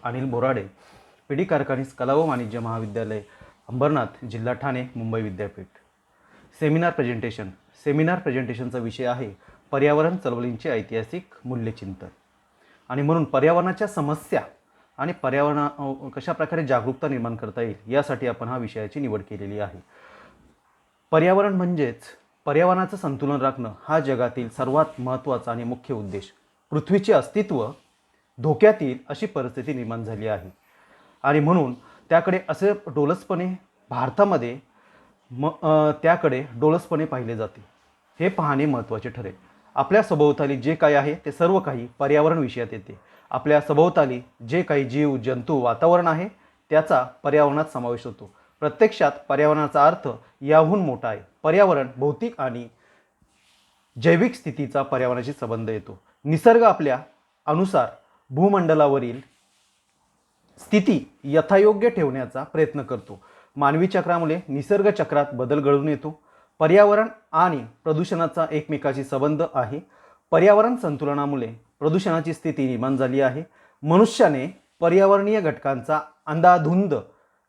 अनिल बोराडे, पिढी कारखानीस कला व वाणिज्य महाविद्यालय, अंबरनाथ, जिल्हा ठाणे, मुंबई विद्यापीठ. सेमिनार प्रेझेंटेशनचा विषय आहे पर्यावरण चळवळींचे ऐतिहासिक मूल्यचिंतन. आणि म्हणून पर्यावरणाच्या समस्या आणि कशा प्रकारे जागरूकता निर्माण करता येईल यासाठी आपण हा विषयाची निवड केलेली आहे. पर्यावरण म्हणजेच पर्यावरणाचं संतुलन राखणं हा जगातील सर्वात महत्त्वाचा आणि मुख्य उद्देश. पृथ्वीचे अस्तित्व धोक्यात येईल अशी परिस्थिती निर्माण झाली आहे आणि म्हणून त्याकडे असे डोलसपणे भारतामध्ये त्याकडे डोलसपणे पाहिले जाते. हे पाहणे महत्त्वाचे ठरेल. आपल्या सभोवताली जे काही आहे ते सर्व काही पर्यावरण विषयात येते. आपल्या सभोवताली जे काही जीव जंतू वातावरण आहे त्याचा पर्यावरणात समावेश होतो. प्रत्यक्षात पर्यावरणाचा अर्थ याहून मोठा आहे. पर्यावरण भौतिक आणि जैविक स्थितीचा पर्यावरणाशी संबंध येतो. निसर्ग आपल्या अनुसार भूमंडलावरील स्थिती यथायोग्य ठेवण्याचा प्रयत्न करतो. मानवी चक्रामुळे निसर्ग चक्रात बदल घडून येतो. पर्यावरण आणि प्रदूषणाचा एकमेकाशी संबंध आहे. पर्यावरण संतुलनामुळे प्रदूषणाची स्थिती निर्माण झाली आहे. मनुष्याने पर्यावरणीय घटकांचा अंधाधुंद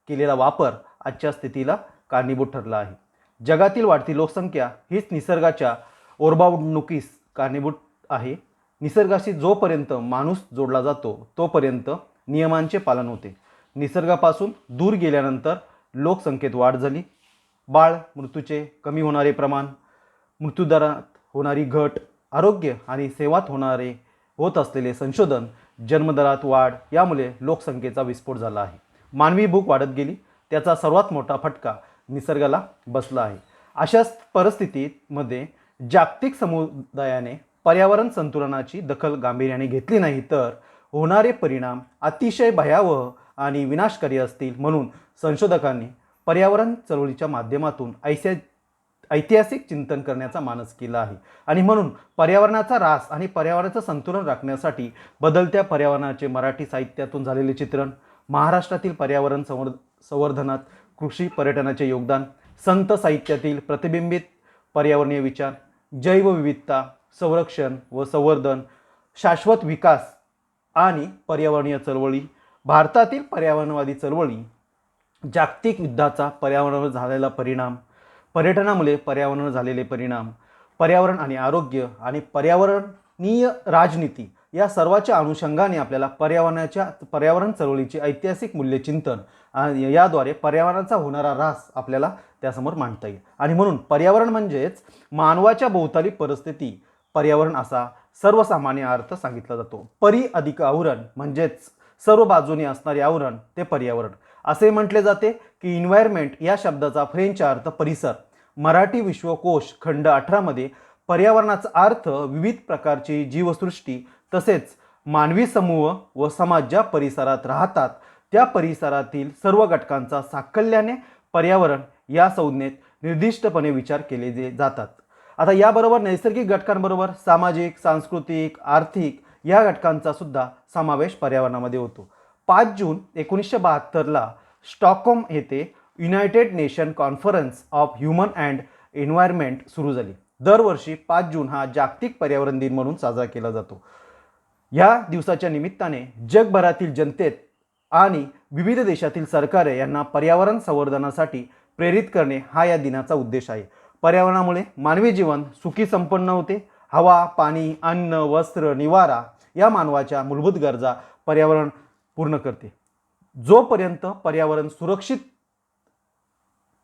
केलेला वापर आजच्या स्थितीला कारणीभूत ठरला आहे. जगातील वाढती लोकसंख्या हीच निसर्गाच्या ओरबावणुकीस कारणीभूत आहे. निसर्गाशी जोपर्यंत माणूस जोडला जातो तोपर्यंत नियमांचे पालन होते. निसर्गापासून दूर गेल्यानंतर लोकसंख्येत वाढ झाली. बाळ मृत्यूचे कमी होणारे प्रमाण, मृत्यूदरात होणारी घट, आरोग्य आणि सेवात होत असलेले संशोधन, जन्मदरात वाढ यामुळे लोकसंख्येचा विस्फोट झाला आहे. मानवी भूक वाढत गेली. त्याचा सर्वात मोठा फटका निसर्गाला बसला आहे. अशा परिस्थितीमध्ये जागतिक समुदायाने पर्यावरण संतुलनाची दखल गांभीर्याने घेतली नाही तर होणारे परिणाम अतिशय भयावह आणि विनाशकारी असतील. म्हणून संशोधकांनी पर्यावरण चळवळीच्या माध्यमातून ऐतिहासिक चिंतन करण्याचा मानस केला आहे. आणि म्हणून पर्यावरणाचा ऱ्हास आणि पर्यावरणाचं संतुलन राखण्यासाठी बदलत्या पर्यावरणाचे मराठी साहित्यातून झालेले चित्रण, महाराष्ट्रातील पर्यावरण संवर्धनात कृषी पर्यटनाचे योगदान, संत साहित्यातील प्रतिबिंबित पर्यावरणीय विचार, जैवविविधता संरक्षण व संवर्धन, शाश्वत विकास आणि पर्यावरणीय चळवळी, भारतातील पर्यावरणवादी चळवळी, जागतिक युद्धाचा पर्यावरणावर झालेला परिणाम, पर्यटनामुळे पर्यावरणावर झालेले परिणाम, पर्यावरण आणि आरोग्य आणि पर्यावरणीय राजनीती या सर्वाच्या अनुषंगाने आपल्याला पर्यावरण चळवळीचे ऐतिहासिक मूल्यचिंतन आणि याद्वारे पर्यावरणाचा होणारा ऱ्हास आपल्याला त्यासमोर मांडता येईल. आणि म्हणून पर्यावरण म्हणजेच मानवाच्या भोवताली परिस्थिती, पर्यावरण असा सर्वसामान्य अर्थ सांगितला जातो. परी अधिक आवरण म्हणजेच सर्व बाजूने असणारे आवरण ते पर्यावरण. असे म्हटले जाते की एन्व्हायरमेंट या शब्दाचा फ्रेंच अर्थ परिसर. मराठी विश्वकोश खंड 18 मध्ये पर्यावरणाचा अर्थ विविध प्रकारची जीवसृष्टी तसेच मानवी समूह व समाज ज्या परिसरात राहतात त्या परिसरातील सर्व घटकांचा साकल्याने पर्यावरण या संज्ञेत निर्दिष्टपणे विचार केले जातात. आता याबरोबर नैसर्गिक घटकांबरोबर सामाजिक, सांस्कृतिक, आर्थिक या घटकांचा सुद्धा समावेश पर्यावरणामध्ये होतो. 5 जून 1972ला स्टॉकहोम येथे United nation conference of human and environment सुरू झाली. दरवर्षी 5 जून हा जागतिक पर्यावरण दिन म्हणून साजरा केला जातो. या दिवसाच्या निमित्ताने जगभरातील जनतेत आणि विविध देशातील सरकारे यांना पर्यावरण संवर्धनासाठी प्रेरित करणे हा या दिनाचा उद्देश आहे. पर्यावरणामुळे मानवी जीवन सुखी संपन्न होते. हवा, पाणी, अन्न, वस्त्र, निवारा या मानवाच्या मूलभूत गरजा पर्यावरण पूर्ण करते. जोपर्यंत पर्यावरण सुरक्षित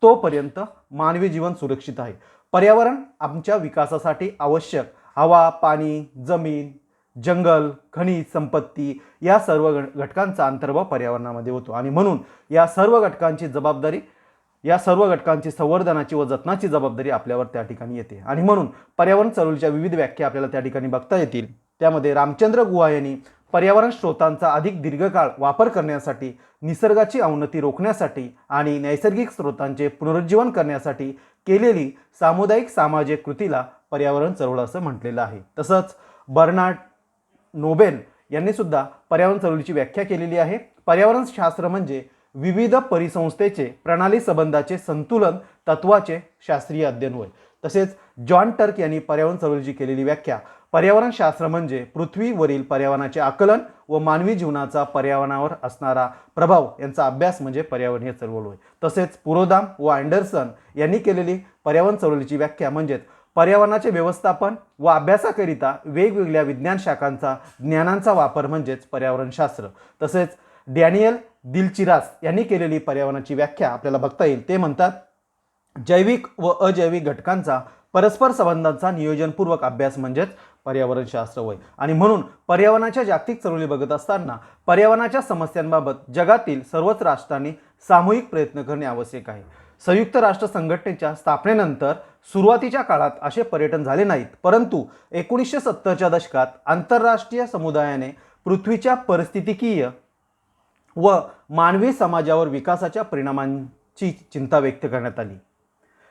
तोपर्यंत मानवी जीवन सुरक्षित आहे. पर्यावरण आमच्या विकासासाठी आवश्यक हवा, पाणी, जमीन, जंगल, खनिज संपत्ती या सर्व घटकांचा अंतर्भाव पर्यावरणामध्ये होतो. आणि म्हणून या सर्व घटकांची संवर्धनाची व जतनाची जबाबदारी आपल्यावर त्या ठिकाणी येते. आणि म्हणून पर्यावरण चळवळीच्या विविध व्याख्या आपल्याला त्या ठिकाणी बघता येतील. त्यामध्ये रामचंद्र गुहा यांनी पर्यावरण स्रोतांचा अधिक दीर्घकाळ वापर करण्यासाठी, निसर्गाची अवनती रोखण्यासाठी आणि नैसर्गिक स्रोतांचे पुनरुज्जीवन करण्यासाठी केलेली सामुदायिक सामाजिक कृतीला पर्यावरण चळवळ असं म्हटलेलं आहे. तसंच बर्नार्ड नोबेल यांनी सुद्धा पर्यावरण चळवळीची व्याख्या केलेली आहे. पर्यावरण शास्त्र म्हणजे विविध परिसंस्थेचे प्रणाली संबंधाचे संतुलन तत्वाचे शास्त्रीय अध्ययन होय. तसेच जॉन टर्क यांनी पर्यावरण चळवळीची केलेली व्याख्या, पर्यावरणशास्त्र म्हणजे पृथ्वीवरील पर्यावरणाचे आकलन व मानवी जीवनाचा पर्यावरणावर असणारा प्रभाव यांचा अभ्यास म्हणजे पर्यावरणीय चळवळ होय. तसेच पुरोदाम व अँडरसन यांनी केलेली पर्यावरण चळवळीची व्याख्या म्हणजेच पर्यावरणाचे व्यवस्थापन व अभ्यासाकरिता वेगवेगळ्या विज्ञान शाखांचा ज्ञानांचा वापर म्हणजेच पर्यावरणशास्त्र. तसेच डॅनियल दिलचिरास यांनी केलेली पर्यावरणाची व्याख्या आपल्याला बघता येईल. ते म्हणतात, जैविक व अजैविक घटकांचा परस्पर संबंधांचा नियोजनपूर्वक अभ्यास म्हणजेच पर्यावरणशास्त्र होय. आणि म्हणून पर्यावरणाच्या जागतिक चळवळी बघत असताना पर्यावरणाच्या समस्यांबाबत जगातील सर्वच राष्ट्रांनी सामूहिक प्रयत्न करणे आवश्यक आहे. संयुक्त राष्ट्र संघटनेच्या स्थापनेनंतर सुरुवातीच्या काळात असे पर्यटन झाले नाहीत, परंतु 1970च्या दशकात आंतरराष्ट्रीय समुदायाने पृथ्वीच्या पारिस्थितिकीय व मानवी समाजावर विकासाच्या परिणामांची चिंता व्यक्त करण्यात आली.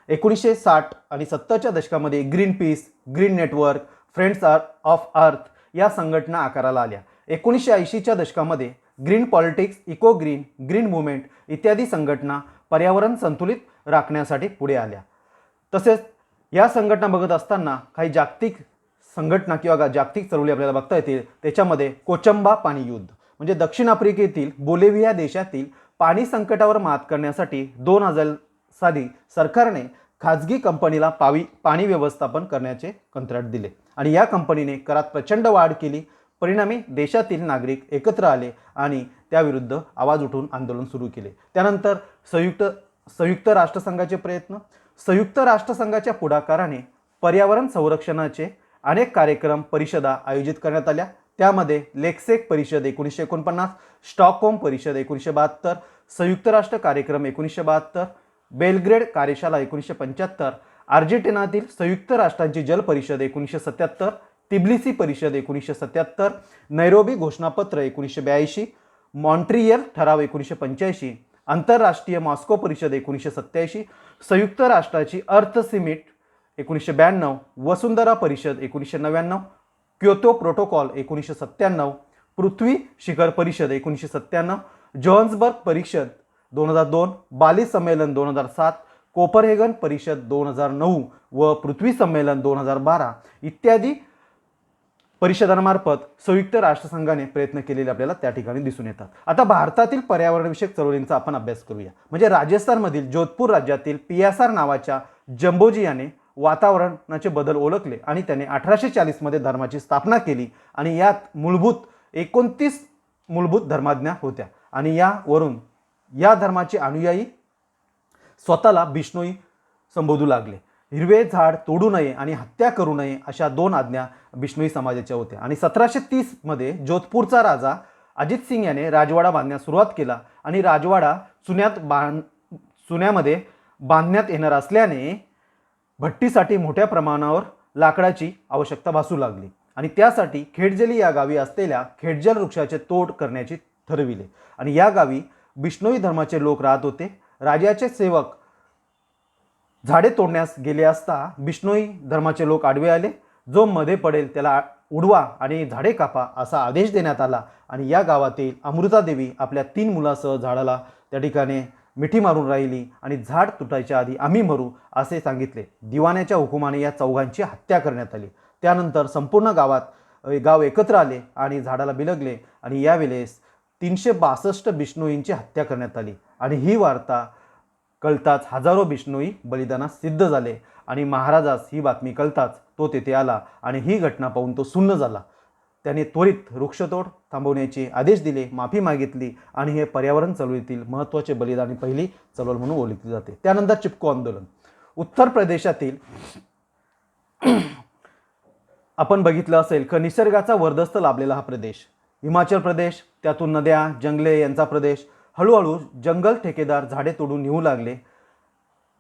1960 आणि 70च्या दशकामध्ये Greenpeace, green network, friends of earth या संघटना आकाराला आल्या. 1980च्या दशकामध्ये green politics, eco green, green movement इत्यादी संघटना पर्यावरण संतुलित राखण्यासाठी पुढे आल्या. तसेच या संघटना बघत असताना काही जागतिक संघटना किंवा जागतिक चळवळी आपल्याला बघता येतील. त्याच्यामध्ये कोचंबा पाणी युद्ध म्हणजे दक्षिण आफ्रिकेतील बोलिव्हिया देशातील पाणी संकटावर मात करण्यासाठी 2000 साली सरकारने खाजगी कंपनीला पाणी व्यवस्थापन करण्याचे कंत्राट दिले आणि या कंपनीने करात प्रचंड वाढ केली. परिणामी देशातील नागरिक एकत्र आले आणि त्याविरुद्ध आवाज उठवून आंदोलन सुरू केले. त्यानंतर संयुक्त राष्ट्रसंघाचे प्रयत्न, संयुक्त राष्ट्रसंघाच्या पुढाकाराने पर्यावरण संरक्षणाचे अनेक कार्यक्रम, परिषदा आयोजित करण्यात आल्या. त्यामध्ये लेक्सेक परिषद 1949, स्टॉकहोम परिषद 1972, संयुक्त राष्ट्र कार्यक्रम 1972, बेलग्रेड कार्यशाला 1975, अर्जेंटिनातील संयुक्त राष्ट्रांची जल परिषद 1977, तिब्लिसी परिषद 1977, नैरोबी घोषणापत्र 1982, मॉन्ट्रियल ठराव 1985, आंतरराष्ट्रीय मॉस्को परिषद 1987, संयुक्त राष्ट्राची अर्थ समिट 1992, वसुंधरा परिषद 1999, क्योतो प्रोटोकॉल 1997, पृथ्वी शिखर परिषद 1997, जोहान्सबर्ग परिषद 2002, बाली संमेलन 2007, कोपरहेगन परिषद 2009 व पृथ्वी संमेलन 2012 इत्यादी परिषदांमार्फत संयुक्त राष्ट्रसंघाने प्रयत्न केलेले आपल्याला त्या ठिकाणी दिसून येतात. आता भारतातील पर्यावरणविषयक चळवळींचा आपण अभ्यास करूया. म्हणजे राजस्थानमधील जोधपूर राज्यातील पियासार नावाच्या जंबोजी याने वातावरणाचे बदल ओळखले आणि त्याने 1840 मध्ये धर्माची स्थापना केली आणि यात 29 मूलभूत धर्माज्ञा होत्या आणि यावरून या धर्माचे अनुयायी स्वतःला बिश्नोई संबोधू लागले. हिरवे झाड तोडू नये आणि हत्या करू नये अशा 2 आज्ञा बिश्नोई समाजाच्या होत्या. आणि 1730 मध्ये जोधपूरचा राजा अजित सिंग याने राजवाडा बांधण्यास सुरुवात केला आणि राजवाडा चुन्यामध्ये बांधण्यात येणार असल्याने भट्टीसाठी मोठ्या प्रमाणावर लाकडाची आवश्यकता भासू लागली आणि त्यासाठी खेडजली या गावी असलेल्या खेडजल वृक्षाचे तोड करण्याचे ठरविले आणि या गावी बिश्नोई धर्माचे लोक राहत होते. राजाचे सेवक झाडे तोडण्यास गेले असता बिश्नोई धर्माचे लोक आडवे आले. जो मध्ये पडेल त्याला उडवा आणि झाडे कापा असा आदेश देण्यात आला आणि या गावातील अमृतादेवी आपल्या 3 मुलासह झाडाला त्या ठिकाणी मिठी मारून राहिली आणि झाड तुटायच्या आधी आम्ही मरू असे सांगितले. दिवाण्याच्या हुकुमाने या चौघांची हत्या करण्यात आली. त्यानंतर संपूर्ण गाव एकत्र आले आणि झाडाला बिलगले आणि यावेळेस 362 बिश्नोईंची हत्या करण्यात आली आणि ही वार्ता कळताच हजारो बिश्नोई बलिदानास सिद्ध झाले आणि महाराजास ही बातमी कळताच तो तेथे आला आणि ही घटना पाहून तो सुन्न झाला. त्याने त्वरित वृक्षतोड थांबवण्याचे आदेश दिले, माफी मागितली आणि हे पर्यावरण चळवळीतील महत्त्वाचे बलिदान आणि पहिली चळवळ म्हणून ओळखली जाते. त्यानंतर चिपको आंदोलन उत्तर प्रदेशातील आपण बघितलं असेल की निसर्गाचा वरदस्त लाभलेला हा प्रदेश, हिमाचल प्रदेश, त्यातून नद्या, जंगले यांचा प्रदेश. हळूहळू जंगल ठेकेदार झाडे तोडून नेऊ लागले.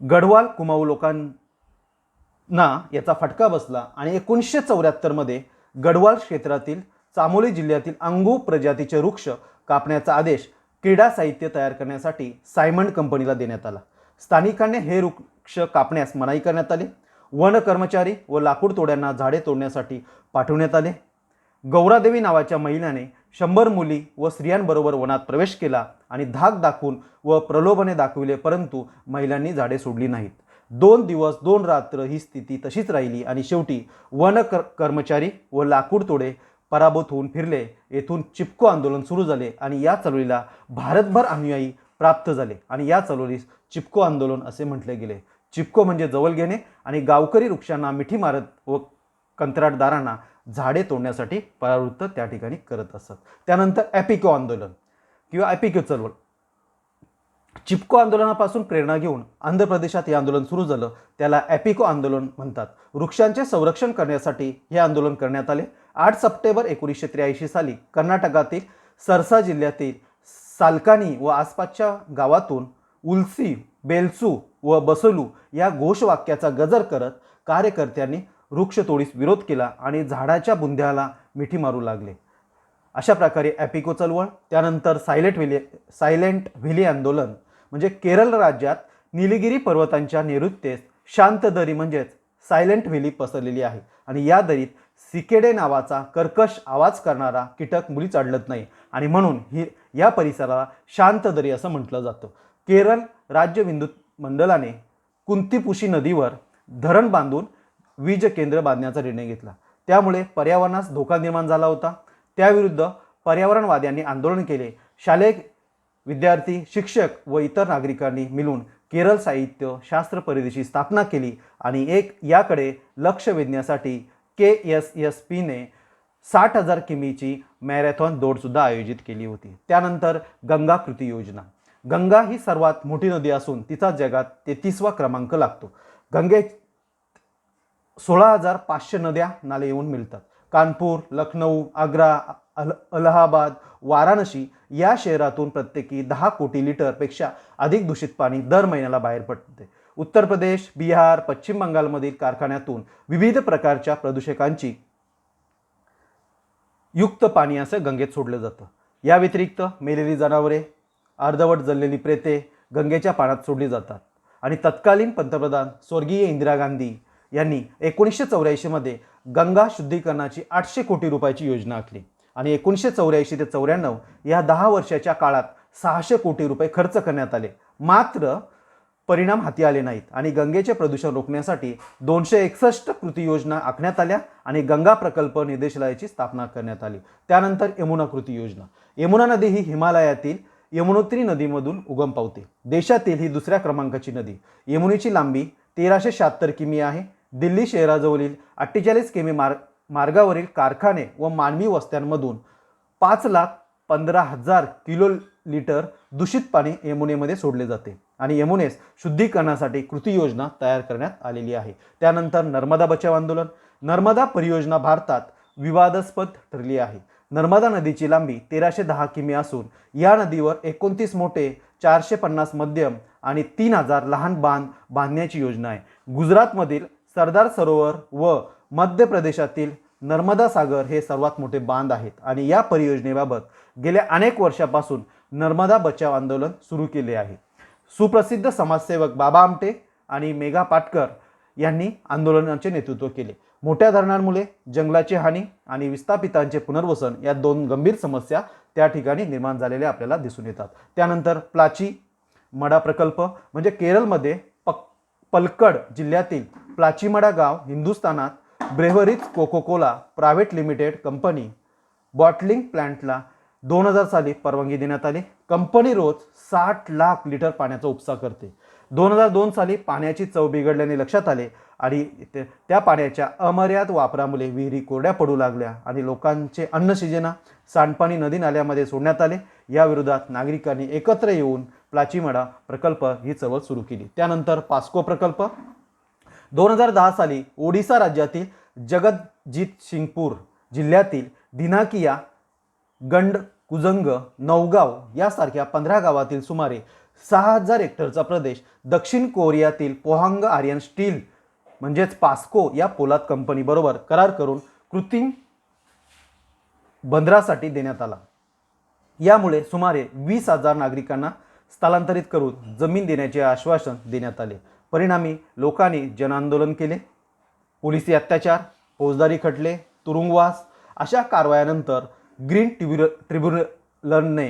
गढवाल कुमाऊ लोकांना याचा फटका बसला आणि 1974 मध्ये गढवाल क्षेत्रातील चामोली जिल्ह्यातील अंगू प्रजातीचे वृक्ष कापण्याचा आदेश क्रीडा साहित्य तयार करण्यासाठी सायमंड कंपनीला देण्यात आला. स्थानिकांनी हे वृक्ष कापण्यास मनाई करण्यात आली. वन कर्मचारी व लाकूड तोड्यांना झाडे तोडण्यासाठी पाठवण्यात आले. गौरादेवी नावाच्या महिलेने 100 मुली व स्त्रियांबरोबर वनात प्रवेश केला आणि धाक दाखवून व प्रलोभने दाखविले, परंतु महिलांनी झाडे सोडली नाहीत. 2 दिवस 2 रात्र ही स्थिती तशीच राहिली आणि शेवटी कर्मचारी व लाकूड तोडे पराभूत होऊन फिरले. येथून चिपको आंदोलन सुरू झाले आणि या चळवळीला भारतभर अनुयायी प्राप्त झाले आणि या चळवळीस चिपको आंदोलन असे म्हटले गेले. चिपको म्हणजे जवळ घेणे आणि गावकरी वृक्षांना मिठी मारत व कंत्राटदारांना झाडे तोडण्यासाठी परावृत्त त्या ठिकाणी करत असत. त्यानंतर ॲपिको आंदोलन किंवा ॲपिको चळवळ. चिपको आंदोलनापासून प्रेरणा घेऊन आंध्र प्रदेशात हे आंदोलन सुरू झालं. त्याला ॲपिको आंदोलन म्हणतात. वृक्षांचे संरक्षण करण्यासाठी हे आंदोलन करण्यात आले. 8 सप्टेंबर 1983 साली कर्नाटकातील सरसा जिल्ह्यातील सालकानी व आसपासच्या गावातून उल्सी, बेलसू व बसलू या घोषवाक्याचा गजर करत कार्यकर्त्यांनी वृक्षतोडीस विरोध केला आणि झाडाच्या बुंध्याला मिठी मारू लागले. अशा प्रकारे ॲपिको चळवळ. त्यानंतर सायलेंट व्हॅली आंदोलन म्हणजे केरळ राज्यात निलगिरी पर्वतांच्या नैऋत्येस शांत दरी म्हणजेच सायलेंट व्हॅली पसरलेली आहे आणि या दरीत सिकेडे नावाचा कर्कश आवाज करणारा कीटक मुळीच आढळत नाही आणि म्हणून या परिसराला शांत दरी असं म्हटलं जातं. केरळ राज्य विद्युत मंडळाने कुंतीपुशी नदीवर धरण बांधून वीज केंद्र बांधण्याचा निर्णय घेतला. त्यामुळे पर्यावरणास धोका निर्माण झाला होता. त्याविरुद्ध पर्यावरणवाद्यांनी आंदोलन केले. शालेय विद्यार्थी, शिक्षक व इतर नागरिकांनी मिळून केरळ साहित्य शास्त्र परिषदेची स्थापना केली आणि याकडे लक्ष वेधण्यासाठी KSSPने 60,000 किमीची मॅरेथॉन दौडसुद्धा आयोजित केली होती. त्यानंतर गंगा कृती योजना. गंगा ही सर्वात मोठी नदी असून तिचा जगात 33वा क्रमांक लागतो. गंगेत 16,500 नद्या नाले येऊन मिळतात. कानपूर, लखनौ, आग्रा, अलाहाबाद, वाराणसी या शहरातून प्रत्येकी 10 कोटी लिटरपेक्षा अधिक दूषित पाणी दर महिन्याला बाहेर पडते. उत्तर प्रदेश, बिहार, पश्चिम बंगालमधील कारखान्यातून विविध प्रकारच्या प्रदूषकांची युक्त पाणी असं गंगेत सोडलं जातं. या व्यतिरिक्त मेलेली जनावरे, अर्धवट जळलेली प्रेते गंगेच्या पाण्यात सोडली जातात आणि तत्कालीन पंतप्रधान स्वर्गीय इंदिरा गांधी यांनी 1984 मध्ये गंगा शुद्धीकरणाची 800 कोटी रुपयाची योजना आखली आणि 1984 ते 94 या 10 वर्षाच्या काळात 600 कोटी रुपये खर्च करण्यात आले. मात्र परिणाम हाती आले नाहीत आणि गंगेचे प्रदूषण रोखण्यासाठी 261 कृती योजना आखण्यात आल्या आणि गंगा प्रकल्प निर्देशालयाची स्थापना करण्यात आली. त्यानंतर यमुना कृती योजना. यमुना नदी ही हिमालयातील यमुनोत्री नदीमधून उगम पावते. देशातील ही 2ऱ्या क्रमांकाची नदी. यमुनेची लांबी 1376 किमी आहे. दिल्ली शहराजवळील 48 किमी मार्गावरील कारखाने व मानवी वस्त्यांमधून 5,15,000 किलो लिटर दूषित पाणी यमुनेमध्ये सोडले जाते आणि यमुनेस शुद्धीकरणासाठी कृती योजना तयार करण्यात आलेली आहे. त्यानंतर नर्मदा बचाव आंदोलन. नर्मदा परियोजना भारतात विवादास्पद ठरली आहे. नर्मदा नदीची लांबी 1310 किमी असून या नदीवर 29 मोठे, 450 मध्यम आणि 3,000 लहान बांध बांधण्याची योजना आहे. गुजरातमधील सरदार सरोवर व मध्य प्रदेशातील नर्मदा सागर हे सर्वात मोठे बांध आहेत आणि या परियोजनेबाबत गेल्या अनेक वर्षापासून नर्मदा बचाव आंदोलन सुरू केले आहे. सुप्रसिद्ध समाजसेवक बाबा आमटे आणि मेघा पाटकर यांनी आंदोलनाचे नेतृत्व केले. मोठ्या धरणांमुळे जंगलाची हानी आणि विस्थापितांचे पुनर्वसन या 2 गंभीर समस्या त्या ठिकाणी निर्माण झालेल्या आपल्याला दिसून येतात. त्यानंतर प्लाची मडा प्रकल्प म्हणजे केरळमध्ये पलक्कड जिल्ह्यातील प्लाचीमडा गाव हिंदुस्थानात breweries Coca-Cola private limited company bottling प्लांटला 2000 साली परवानगी देण्यात आली. कंपनी रोज 60 लाख लिटर पाण्याचा उपसा करते. 2002 साली पाण्याची चव बिघडल्याने लक्षात आले आणि त्या पाण्याच्या अमर्याद वापरामुळे विहिरी कोरड्या पडू लागल्या आणि लोकांचे अन्न शिजेना. सांडपाणी नदी नाल्यामध्ये सोडण्यात आले. या विरोधात नागरिकांनी एकत्र येऊन प्लाचीमडा प्रकल्प ही चळवळ सुरू केली. त्यानंतर पास्को प्रकल्प. 2010 साली ओडिसा राज्यातील जगतजितसिंगपूर जिल्ह्यातील दिनाकिया, गंड कुजंग, नौगाव यासारख्या 15 गावातील सुमारे 6,000 हेक्टरचा प्रदेश दक्षिण कोरियातील पोहांग आर्यन स्टील म्हणजेच पास्को या पोलाद कंपनी बरोबर करार करून कृत्रिम बंदरासाठी देण्यात आला. यामुळे सुमारे 20,000 नागरिकांना स्थलांतरित करून जमीन देण्याचे आश्वासन देण्यात आले. परिणामी लोकांनी जनआंदोलन केले. पोलिसी अत्याचार, फौजदारी खटले, तुरुंगवास अशा कारवायानंतर ग्रीन ट्रिब्युनलने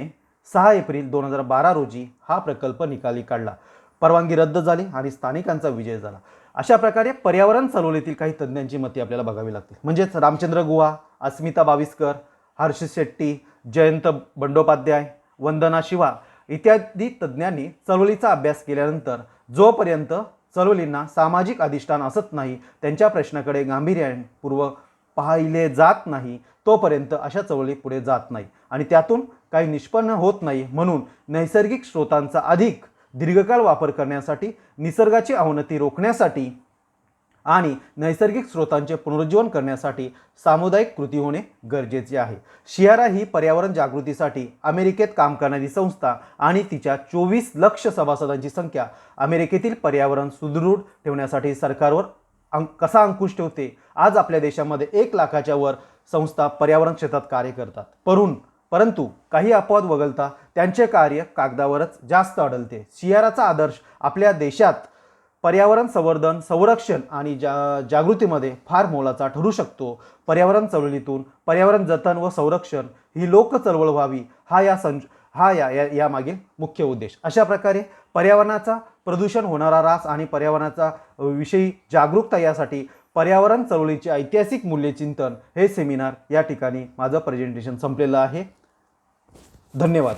6 एप्रिल 2012 रोजी हा प्रकल्प निकाली काढला. परवानगी रद्द झाली आणि स्थानिकांचा विजय झाला. अशा प्रकारे पर्यावरण चळवळीतील काही तज्ज्ञांची मते आपल्याला बघावी लागतील. म्हणजेच रामचंद्र गुहा, अस्मिता बाविस्कर, हर्ष शेट्टी, जयंत बंडोपाध्याय, वंदना शिवा इत्यादी तज्ज्ञांनी चळवळीचा अभ्यास केल्यानंतर जोपर्यंत चळवळींना सामाजिक अधिष्ठान असत नाही, त्यांच्या प्रश्नाकडे गांभीर्यपूर्वक पाहिले जात नाही, तोपर्यंत अशा चळवळी पुढे जात नाही आणि त्यातून काही निष्पन्न होत नाही. म्हणून नैसर्गिक स्रोतांचा अधिक दीर्घकाळ वापर करण्यासाठी, निसर्गाची अवनती रोखण्यासाठी आणि नैसर्गिक स्रोतांचे पुनरुज्जीवन करण्यासाठी सामुदायिक कृती होणे गरजेचे आहे. शियारा ही पर्यावरण जागृतीसाठी अमेरिकेत काम करणारी संस्था आणि तिच्या 24 लाख सभासदांची संख्या अमेरिकेतील पर्यावरण सुदृढ ठेवण्यासाठी सरकारवर कसा अंकुश ठेवते. आज आपल्या देशामध्ये 1 लाखाच्या वर संस्था पर्यावरण क्षेत्रात कार्य करतात. परंतु काही अपवाद वगळता त्यांचे कार्य कागदावरच जास्त आढळते. शियाराचा आदर्श आपल्या देशात पर्यावरण संवर्धन, संरक्षण आणि जागृतीमध्ये फार मोलाचा ठरू शकतो. पर्यावरण चळवळीतून पर्यावरण जतन व संरक्षण ही लोक चळवळ व्हावी हा यामागील मुख्य उद्देश. अशा प्रकारे पर्यावरणाचा प्रदूषण होणारा ऱ्हास आणि पर्यावरणाचा विषयी जागरूकता यासाठी पर्यावरण चळवळीचे ऐतिहासिक मूल्यचिंतन हे सेमिनार या ठिकाणी माझं प्रेझेंटेशन संपलेलं आहे. धन्यवाद.